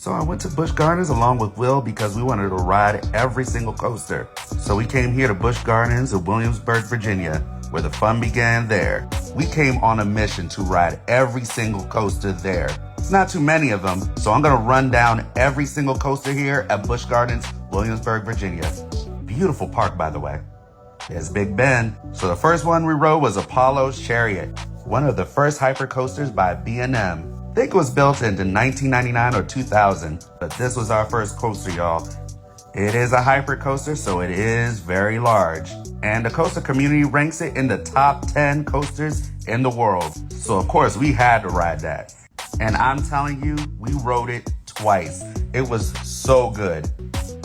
So I went to Busch Gardens along with Will because we wanted to ride every single coaster. So we came here to Busch Gardens in Williamsburg, Virginia, where the fun began there. We came on a mission to ride every single coaster there. It's not too many of them, so I'm gonna run down every single coaster here at Busch Gardens, Williamsburg, Virginia. Beautiful park, by the way. There's Big Ben. So the first one we rode was Apollo's Chariot, one of the first hyper coasters by B&M. I think it was built into 1999 or 2000, but this was our first coaster, y'all. It is a hyper coaster, so it is very large. And the coaster community ranks it in the top 10 coasters in the world. So of course we had to ride that. And I'm telling you, we rode it twice. It was so good.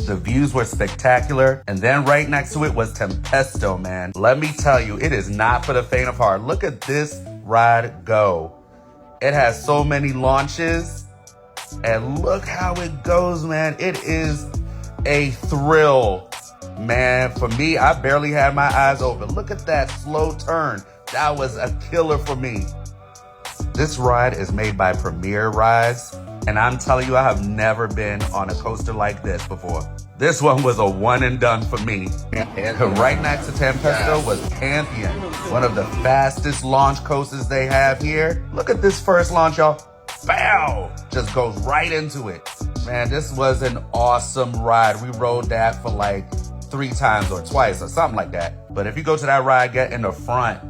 The views were spectacular. And then right next to it was Tempesto, man. Let me tell you, it is not for the faint of heart. Look at this ride go. It has so many launches, and look how it goes, man. It is a thrill, man. For me, I barely had my eyes open. Look at that slow turn. That was a killer for me. This ride is made by Premier Rides, and I'm telling you, I have never been on a coaster like this before. This one was a one and done for me. And right next to Tempesto was Pantheon, one of the fastest launch coasters they have here. Look at this first launch, y'all. Bow! Just goes right into it. Man, this was an awesome ride. We rode that for like 3 times or twice or something like that. But if you go to that ride, get in the front.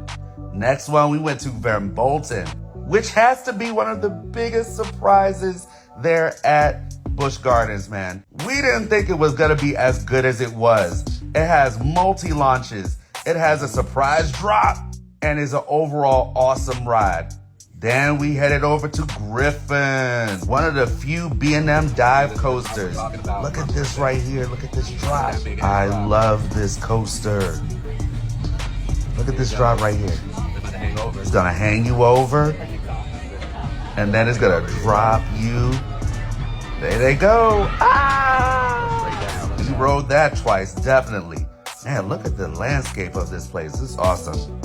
Next one, we went to Van Bolton, which has to be one of the biggest surprises there at Busch Gardens, man. We didn't think it was gonna be as good as it was. It has multi-launches, it has a surprise drop, and is an overall awesome ride. Then we headed over to Griffon, one of the few B&M dive coasters. Look at this right here, look at this drop. I love this coaster. Look at this drop right here. It's gonna hang you over, and then it's gonna drop you. There they go. Ah! We rode that twice, definitely. Man, look at the landscape of this place. This is awesome.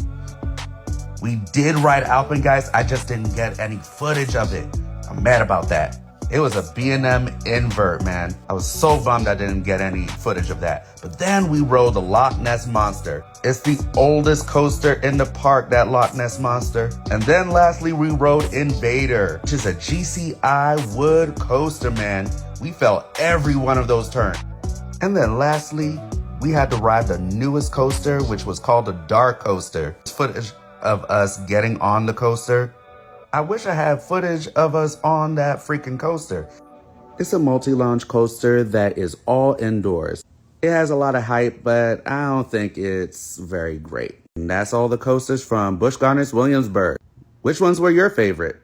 We did ride Alpengeist. I just didn't get any footage of it. I'm mad about that. It was a B&M invert, man. I was so bummed I didn't get any footage of that. But then we rode the Loch Ness Monster. It's the oldest coaster in the park, that Loch Ness Monster. And then lastly, we rode Invader, which is a GCI wood coaster, man. We felt every one of those turns. And then lastly, we had to ride the newest coaster, which was called the Dark Coaster. Footage of us getting on the coaster. I wish I had footage of us on that freaking coaster. It's a multi-launch coaster that is all indoors. It has a lot of hype, but I don't think it's very great. And that's all the coasters from Busch Gardens, Williamsburg. Which ones were your favorite?